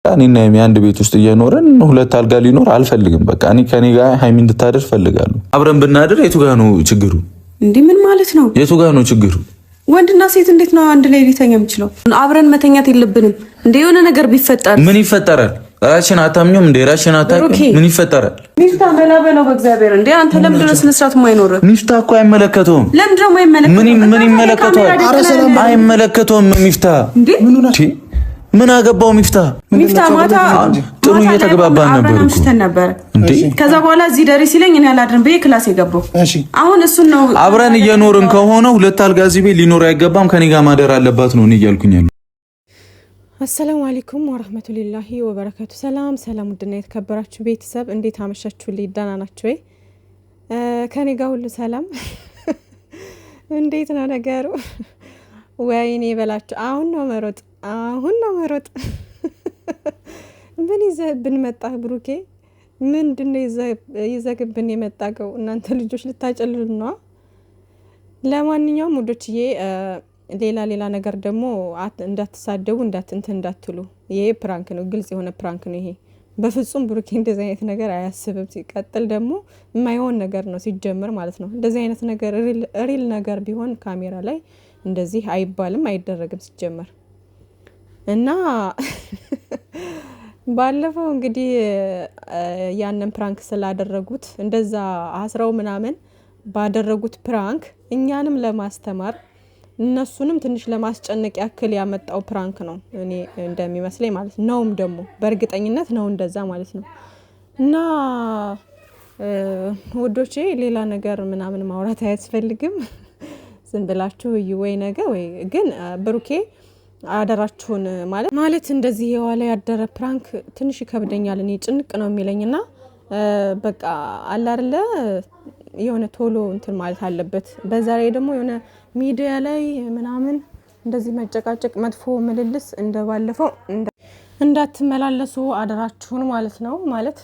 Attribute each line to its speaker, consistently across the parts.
Speaker 1: እኔና ሀይሚ አንድ ቤት ውስጥ እየኖረን ሁለት አልጋ ሊኖር አልፈልግም። በቃ እኔ ከኔ ጋር ሀይሚ እንድታደር ፈልጋለሁ። አብረን ብናድር የቱ ጋር ነው ችግሩ?
Speaker 2: እንዴ ምን ማለት ነው?
Speaker 1: የቱ ጋር ነው ችግሩ?
Speaker 2: ወንድና ሴት እንዴት ነው አንድ ላይ ሊተኛ የሚችለው? አብረን መተኛት የለብንም እንዴ? የሆነ ነገር ቢፈጠር
Speaker 1: ምን ይፈጠራል? ራሽን አታምኚም እንዴ? ራሽን አታውቂም? ምን ይፈጠራም?
Speaker 2: ሚፍታ በላበለው በእግዚአብሔር እንዴ አንተ ለምንድን ነው ስነ ስርዓት የማይኖር?
Speaker 1: ሚፍታ እኮ አይመለከተውም።
Speaker 2: ለምንድን ነው የማይመለከተው?
Speaker 1: ምን ይመለከተዋል? አይመለከተውም። ሚፍታ ምን አገባው? ሚፍታ
Speaker 2: ማታ
Speaker 1: ጥሩ እየተግባባን
Speaker 2: ነበር እንዴ? ከዛ በኋላ እዚህ ደሪ ሲለኝ እኔ አላድርም በይ ክላስ የገባው። አሁን እሱን ነው
Speaker 1: አብረን እየኖርን ከሆነ ሁለት አልጋ እዚህ ቤት ሊኖር አይገባም። ከኔ ጋር ማደር አለባት ነው እኔ እያልኩኝ ያለው።
Speaker 3: አሰላሙ አለይኩም ወራህመቱላሂ ወበረካቱ። ሰላም ውድና የተከበራችሁ ቤተሰብ እንዴት አመሻችሁ? ደህና ናችሁ ወይ? ከኔ ጋር ሁሉ ሰላም። እንዴት ነው ነገሩ? ወይኔ በላችሁ። አሁን ነው መሮጥ። ምን ይዘህብን መጣህ ብሩኬ? ምንድነው ይዘህብን የመጣከው? እናንተ ልጆች ልታጨልሉ ነው። ለማንኛውም ውዶችዬ ሌላ ነገር ደግሞ እንዳትሳደቡ እንዳትሉ። ይሄ ፕራንክ ነው፣ ግልጽ የሆነ ፕራንክ ነው ይሄ። በፍጹም ብሩኬ እንደዚህ አይነት ነገር አያስብም። ሲቀጥል ደግሞ የማይሆን ነገር ነው ሲጀምር ማለት ነው። እንደዚህ አይነት ነገር ሪል ነገር ቢሆን ካሜራ ላይ እንደዚህ አይባልም፣ አይደረግም ሲጀመር። እና ባለፈው እንግዲህ ያንን ፕራንክ ስላደረጉት እንደዛ አስረው ምናምን ባደረጉት ፕራንክ እኛንም ለማስተማር እነሱንም ትንሽ ለማስጨነቅ ያክል ያመጣው ፕራንክ ነው እኔ እንደሚመስለኝ ማለት ነውም ደግሞ በእርግጠኝነት ነው እንደዛ ማለት ነው። እና ውዶቼ ሌላ ነገር ምናምን ማውራት አያስፈልግም። ዝም ብላችሁ ወይ ነገ ወይ ግን ብሩኬ አደራችሁን ማለት እንደዚህ የዋለ ያደረ ፕራንክ ትንሽ ይከብደኛል። እኔ ጭንቅ ነው የሚለኝና በቃ አለ አይደለ የሆነ ቶሎ እንትን ማለት አለበት። በዛ ላይ ደግሞ የሆነ ሚዲያ ላይ ምናምን እንደዚህ መጨቃጨቅ መጥፎ ምልልስ እንደባለፈው እንዳትመላለሱ አደራችሁን ማለት ነው። ማለት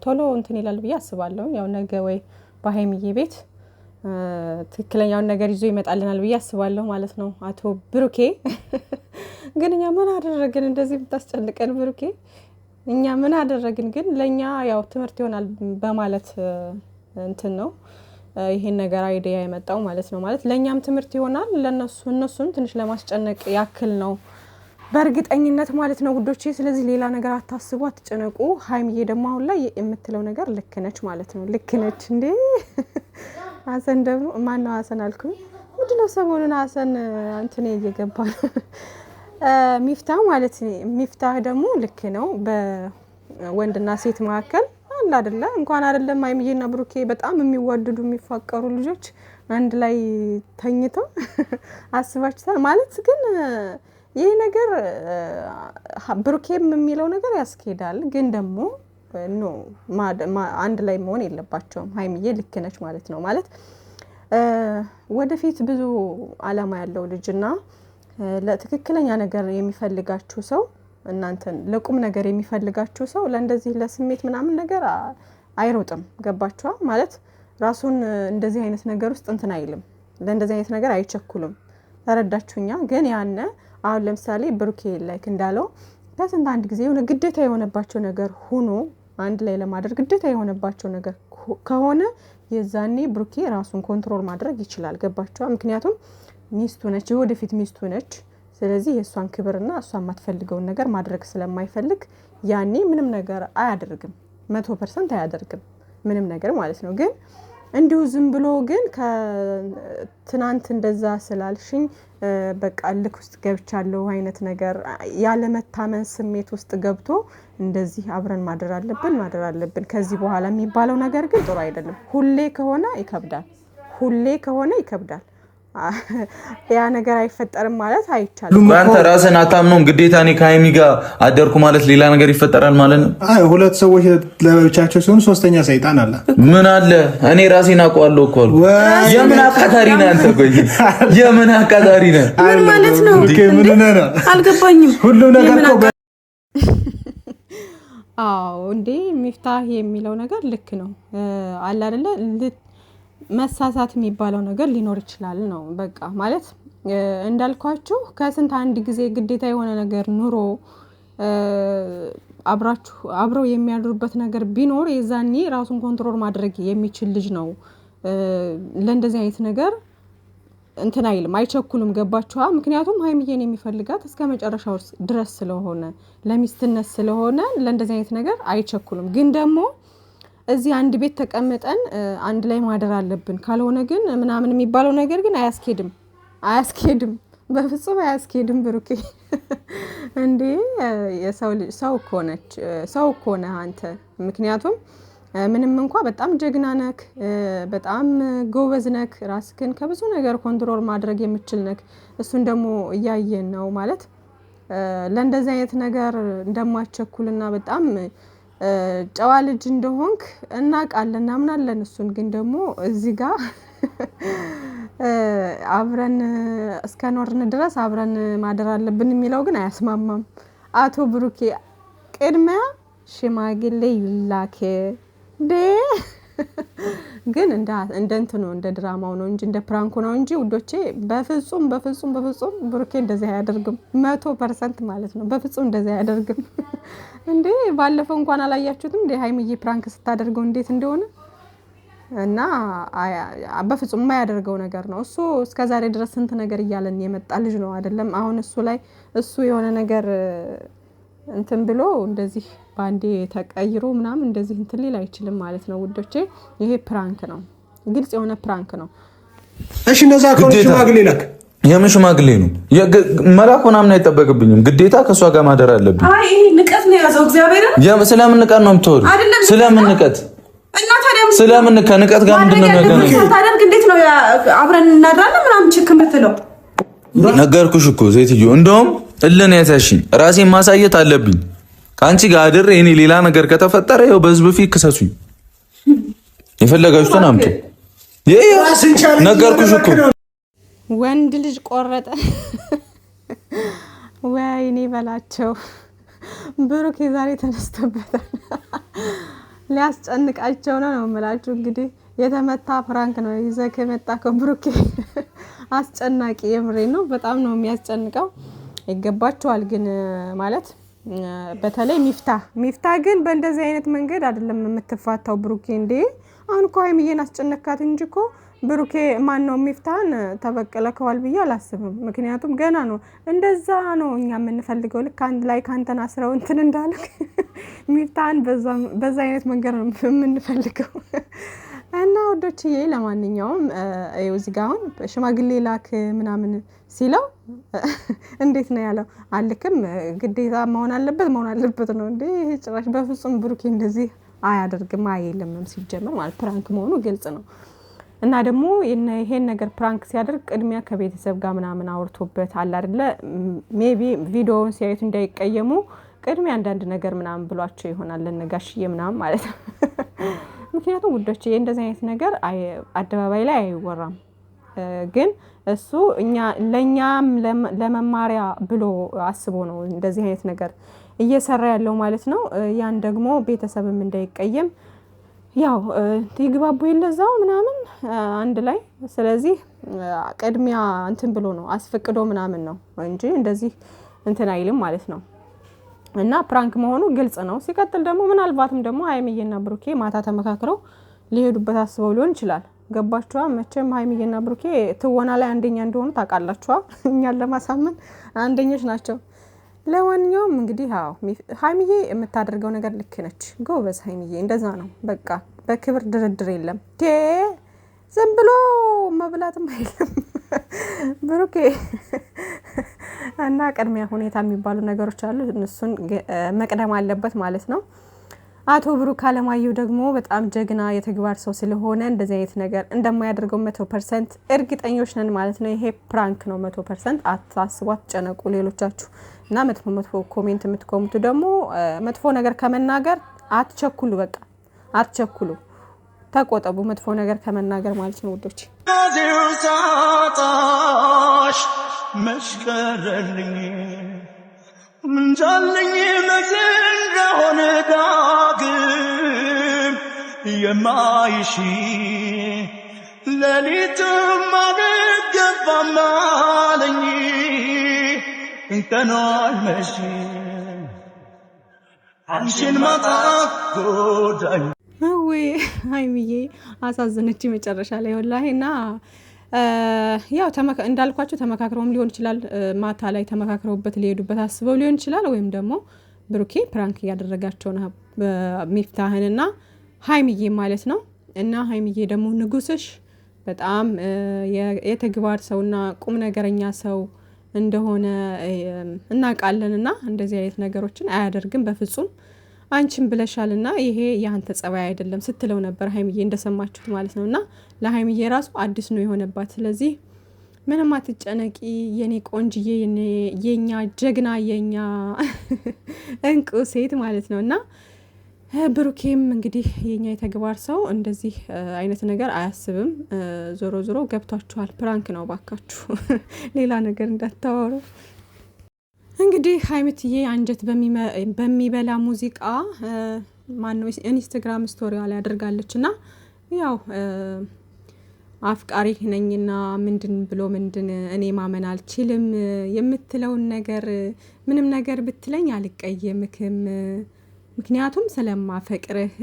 Speaker 3: ቶሎ እንትን ይላል ብዬ አስባለሁ። ያው ነገ ወይ በሀይሚዬ ቤት ትክክለኛውን ነገር ይዞ ይመጣልናል ብዬ አስባለሁ ማለት ነው። አቶ ብሩኬ ግን እኛ ምን አደረግን እንደዚህ ብታስጨንቀን? ብሩኬ እኛ ምን አደረግን? ግን ለኛ ያው ትምህርት ይሆናል በማለት እንትን ነው ይሄን ነገር አይዲያ የመጣው ማለት ነው። ማለት ለኛም ትምህርት ይሆናል እነሱን ትንሽ ለማስጨነቅ ያክል ነው በእርግጠኝነት ማለት ነው ውዶቼ። ስለዚህ ሌላ ነገር አታስቡ፣ አትጨነቁ። ሀይሚዬ ደግሞ አሁን ላይ የምትለው ነገር ልክ ነች ማለት ነው። ልክ ነች እንዴ? ሀሰን ደግሞ ማነው ሀሰን አልኩኝ። ምንድነው ሰሞኑን ሀሰን እንትን እየገባ ነው። ሚፍታህ ማለት ሚፍታህ ደግሞ ልክ ነው። በወንድና ሴት መካከል አለ አይደለ? እንኳን አይደለም ሀይሚዬና ብሩኬ በጣም የሚዋደዱ የሚፋቀሩ ልጆች አንድ ላይ ተኝተው አስባችኋል ማለት ግን ይሄ ነገር ብሩኬም የሚለው ነገር ያስኬዳል። ግን ደግሞ ኖ አንድ ላይ መሆን የለባቸውም። ሀይሚዬ ልክ ነች ማለት ነው። ማለት ወደፊት ብዙ አላማ ያለው ልጅና ለትክክለኛ ነገር የሚፈልጋችሁ ሰው እናንተን ለቁም ነገር የሚፈልጋችሁ ሰው ለእንደዚህ ለስሜት ምናምን ነገር አይሮጥም። ገባችኋ? ማለት ራሱን እንደዚህ አይነት ነገር ውስጥ እንትን አይልም። ለእንደዚህ አይነት ነገር አይቸኩልም። ተረዳችሁኛ? ግን ያነ አሁን ለምሳሌ ብሩኬ ላይክ እንዳለው ከስንት አንድ ጊዜ የሆነ ግዴታ የሆነባቸው ነገር ሆኖ አንድ ላይ ለማድረግ ግዴታ የሆነባቸው ነገር ከሆነ የዛኔ ብሩኬ ራሱን ኮንትሮል ማድረግ ይችላል። ገባችኋ? ምክንያቱም ሚስቱ ነች፣ የወደፊት ሚስቱ ነች። ስለዚህ የእሷን ክብርና እሷ የማትፈልገውን ነገር ማድረግ ስለማይፈልግ ያኔ ምንም ነገር አያደርግም። 100% አያደርግም ምንም ነገር ማለት ነው። ግን እንዲሁ ዝም ብሎ ግን ከትናንት እንደዛ ስላልሽኝ በቃ ልክ ውስጥ ገብቻለሁ አይነት ነገር ያለመታመን ስሜት ውስጥ ገብቶ እንደዚህ አብረን ማደር አለብን ከዚህ በኋላ የሚባለው ነገር ግን ጥሩ አይደለም። ሁሌ ከሆነ ይከብዳል። ያ ነገር አይፈጠርም ማለት አይቻልም።
Speaker 1: አንተ ራስን አታምነውም። ግዴታ እኔ ከሀይሚ ጋር አደርኩ ማለት ሌላ ነገር ይፈጠራል ማለት ነው።
Speaker 4: አይ ሁለት ሰዎች ለብቻቸው ሲሆኑ ሶስተኛ ሰይጣን አለ።
Speaker 1: ምን አለ? እኔ ራሴን አውቀዋለሁ እኮ አልኩ። የምን አቃታሪ ነህ አንተ? ቆይ የምን አቃታሪ ነህ?
Speaker 2: ምን ማለት ነው? አልገባኝም።
Speaker 4: ሁሉ ነገር እኮ
Speaker 3: አዎ እንዴ ሚፍታህ የሚለው ነገር ልክ ነው አለ አይደለ? መሳሳት የሚባለው ነገር ሊኖር ይችላል ነው በቃ ማለት እንዳልኳችሁ ከስንት አንድ ጊዜ ግዴታ የሆነ ነገር ኑሮ አብረው የሚያድሩበት ነገር ቢኖር የዛኔ ራሱን ኮንትሮል ማድረግ የሚችል ልጅ ነው። ለእንደዚህ አይነት ነገር እንትን አይልም፣ አይቸኩልም። ገባችኋ? ምክንያቱም ሀይሚዬን የሚፈልጋት እስከ መጨረሻው ድረስ ስለሆነ ለሚስትነት ስለሆነ ለእንደዚህ አይነት ነገር አይቸኩልም። ግን ደግሞ እዚህ አንድ ቤት ተቀምጠን አንድ ላይ ማደር አለብን ካልሆነ ግን ምናምን የሚባለው ነገር ግን አያስኬድም፣ በፍጹም አያስኬድም። ብሩኬ እንዴ የሰው ልጅ ሰው እኮ ነህ አንተ። ምክንያቱም ምንም እንኳን በጣም ጀግና ነክ፣ በጣም ጎበዝ ነክ፣ ራስህን ከብዙ ነገር ኮንትሮል ማድረግ የምችል ነክ፣ እሱን ደግሞ እያየን ነው ማለት ለእንደዚህ አይነት ነገር እንደማቸኩልና በጣም ጨዋ ልጅ እንደሆንክ እናውቃለን፣ እናምናለን። እሱን ግን ደግሞ እዚህ ጋር አብረን እስከኖርን ድረስ አብረን ማደር አለብን የሚለው ግን አያስማማም። አቶ ብሩኬ ቅድሚያ ሽማግሌ ይላክ ግን እንደ እንትኑ እንደ ድራማው ነው እንጂ እንደ ፕራንኩ ነው እንጂ ውዶቼ በፍጹም ብሩኬ እንደዚህ አያደርግም። 100% ማለት ነው። በፍጹም እንደዚህ አያደርግም። እንዴ ባለፈው እንኳን አላያችሁትም እንዴ ሀይሚዬ ፕራንክ ስታደርገው እንዴት እንደሆነ? እና በፍጹም የማያደርገው ነገር ነው። እሱ እስከዛሬ ድረስ ስንት ነገር እያለን የመጣ ልጅ ነው አይደለም? አሁን እሱ ላይ እሱ የሆነ ነገር እንትን ብሎ እንደዚህ ባንዴ ተቀይሮ ምናምን እንደዚህ እንትን ሊል አይችልም ማለት ነው ውዶቼ። ይሄ ፕራንክ ነው፣ ግልጽ የሆነ ፕራንክ ነው።
Speaker 4: እሺ እንደዛ ከሆነ ሽማግሌ ላክ።
Speaker 1: የምን ሽማግሌ ነው? መላክ ምናምን አይጠበቅብኝም። ግዴታ ከሷ ጋር ማደር አለብኝ።
Speaker 2: አይ ይሄ ንቀት ነው ያዘው። እግዚአብሔር
Speaker 1: ስለምን ንቀት ነው የምትወሩ? ስለምን ንቀት? እና ታዲያ ስለምን ከንቀት ጋር ምንድን ነው የሚያገናኘው? ታዲያ እንዴት ነው አብረን እናድራለን ምናምን ችክ የምትለው? ነገርኩሽ እኮ ሴትዮ፣ እንደውም እልን ያታሽኝ ራሴን ማሳየት አለብኝ። ከአንቺ ጋር አድሬ እኔ ሌላ ነገር ከተፈጠረ ይኸው በህዝብ ፊት ክሰሱኝ። የፈለጋችሁትን አምጡ። ነገርኩሽ እኮ
Speaker 3: ወንድ ልጅ ቆረጠ። ወይኔ በላቸው። ብሩኬ ዛሬ ተነስተበታል። ሊያስጨንቃቸው ነው የምላችሁ። እንግዲህ የተመታ ፍራንክ ነው ይዘህ ከመጣከው ብሩኬ። አስጨናቂ የምሬ ነው። በጣም ነው የሚያስጨንቀው። ይገባቸዋል ግን ማለት በተለይ ሚፍታ ግን በእንደዚህ አይነት መንገድ አይደለም የምትፋታው ብሩኬ። እንዴ አሁን እኮ ሀይሚዬን አስጨነካት እንጂ እኮ ብሩኬ ማን ነው ሚፍታን ተበቀለከዋል ብዬ አላስብም። ምክንያቱም ገና ነው። እንደዛ ነው እኛ የምንፈልገው። ልክ አንድ ላይ ካንተና ስራው እንትን እንዳልክ ሚፍታን በዛ አይነት መንገድ ነው የምንፈልገው። እና ወዶችዬ ለማንኛውም እዚህ ጋር አሁን ሽማግሌ ላክ ምናምን ሲለው እንዴት ነው ያለው? አልክም ግዴታ መሆን አለበት ነው እንዴ? ጭራሽ በፍጹም ብሩኬ እንደዚህ አያደርግም አይልምም ሲጀመር ማለት ፕራንክ መሆኑ ግልጽ ነው። እና ደግሞ ይሄን ነገር ፕራንክ ሲያደርግ ቅድሚያ ከቤተሰብ ጋር ምናምን አውርቶበት አለ አይደለ? ሜቢ ቪዲዮውን ሲያዩት እንዳይቀየሙ ቅድሚያ አንዳንድ ነገር ምናምን ብሏቸው ይሆናል ለነጋሽዬ ምናምን ማለት ነው። ምክንያቱም ውዶች እንደዚህ አይነት ነገር አደባባይ ላይ አይወራም። ግን እሱ ለኛም ለመማሪያ ብሎ አስቦ ነው እንደዚህ አይነት ነገር እየሰራ ያለው ማለት ነው። ያን ደግሞ ቤተሰብም እንዳይቀየም ያው ይግባቡ ይለዛው ምናምን አንድ ላይ። ስለዚህ ቅድሚያ እንትን ብሎ ነው አስፈቅዶ ምናምን ነው እንጂ እንደዚህ እንትን አይልም ማለት ነው። እና ፕራንክ መሆኑ ግልጽ ነው። ሲቀጥል ደግሞ ምናልባትም ደግሞ ሀይሚዬና ብሩኬ ማታ ተመካክረው ሊሄዱበት አስበው ሊሆን ይችላል። ገባችኋ? መቼም ሀይሚዬና ብሩኬ ትወና ላይ አንደኛ እንደሆኑ ታውቃላችኋ። እኛን ለማሳመን አንደኞች ናቸው። ለማንኛውም እንግዲህ ሀይሚዬ የምታደርገው ነገር ልክ ነች። ጎበዝ ሀይሚዬ፣ እንደዛ ነው በቃ። በክብር ድርድር የለም። ዝም ብሎ መብላትም አይልም ብሩኬ። እና ቅድሚያ ሁኔታ የሚባሉ ነገሮች አሉ፣ እነሱን መቅደም አለበት ማለት ነው። አቶ ብሩክ አለማየሁ ደግሞ በጣም ጀግና የተግባር ሰው ስለሆነ እንደዚህ አይነት ነገር እንደማያደርገው 100% እርግጠኞች ነን ማለት ነው። ይሄ ፕራንክ ነው 100%። አታስቡ፣ አትጨነቁ ሌሎቻችሁ። እና መጥፎ ኮሜንት የምትኮሙቱ ደግሞ መጥፎ ነገር ከመናገር አትቸኩሉ፣ በቃ አትቸኩሉ፣ ተቆጠቡ መጥፎ ነገር ከመናገር ማለት ነው ውዶች።
Speaker 5: መሽከረልኝ ምንጃልኝ መዝንጋ ሆነ ዳግም የማይሽ ሌሊትም አልገባም አለኝ እንቀኗል መሽ አንቺን ማጣት ጎዳኝ።
Speaker 3: ወይ ሀይሚዬ አሳዘነች መጨረሻ ላይ ወላሂ። እና ያው እንዳልኳቸው ተመካክረውም ሊሆን ይችላል፣ ማታ ላይ ተመካክረውበት ሊሄዱበት አስበው ሊሆን ይችላል። ወይም ደግሞ ብሩኬ ፕራንክ እያደረጋቸው ነው ሚፍታህንና ሀይሚዬ ማለት ነው። እና ሀይሚዬ ደግሞ ንጉስሽ በጣም የተግባር ሰውና ቁም ነገረኛ ሰው እንደሆነ እናውቃለን። እና እንደዚህ አይነት ነገሮችን አያደርግም በፍጹም። አንቺም ብለሻልና ይሄ የአንተ ጸባይ አይደለም ስትለው ነበር ሀይሚዬ እንደሰማችሁት ማለት ነው። እና ለሀይሚዬ ራሱ አዲስ ነው የሆነባት። ስለዚህ ምንም አትጨነቂ የኔ ቆንጅዬ፣ የኛ ጀግና፣ የኛ እንቁ ሴት ማለት ነው። እና ብሩኬም እንግዲህ የኛ የተግባር ሰው እንደዚህ አይነት ነገር አያስብም። ዞሮ ዞሮ ገብቷችኋል፣ ፕራንክ ነው ባካችሁ፣ ሌላ ነገር እንዳታወሩ። እንግዲህ ሀይሚትዬ አንጀት በሚበላ ሙዚቃ ማነው ኢንስታግራም ስቶሪዋ ላይ አድርጋለች። እና ያው አፍቃሪ ነኝና ምንድን እኔ ማመን አልችልም የምትለውን ነገር ምንም ነገር ብትለኝ አልቀየምክም ምክንያቱም ስለማፈቅርህ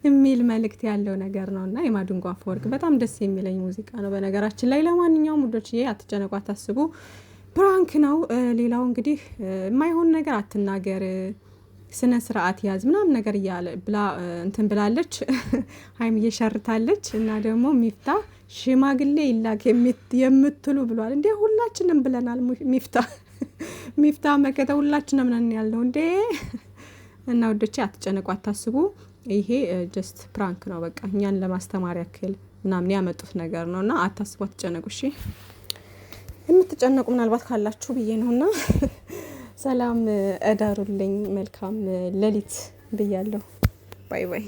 Speaker 3: የሚል መልእክት ያለው ነገር ነው። እና የማዲንጎ አፈወርቅ በጣም ደስ የሚለኝ ሙዚቃ ነው በነገራችን ላይ። ለማንኛውም ውዶችዬ አትጨነቁ፣ አታስቡ፣ ፕራንክ ነው። ሌላው እንግዲህ የማይሆን ነገር አትናገር፣ ስነ ስርዓት ያዝ ምናምን ነገር እያለ ብላ እንትን ብላለች ሀይሚዬ ሸርታለች። እና ደግሞ ሚፍታ ሽማግሌ ይላክ የምትሉ ብሏል። እንዴ ሁላችንም ብለናል። ሚፍታ መከተ ሁላችንም ነን ያልነው እንዴ። እና ወዶቼ አትጨነቁ፣ አታስቡ፣ ይሄ ጀስት ፕራንክ ነው በቃ እኛን ለማስተማር ያክል ምናምን ያመጡት ነገር ነው። እና አታስቡ፣ አትጨነቁ። እሺ የምትጨነቁ ምናልባት ካላችሁ ብዬ ነውና ሰላም እደሩልኝ፣ መልካም ሌሊት ብያለሁ። ባይ ባይ።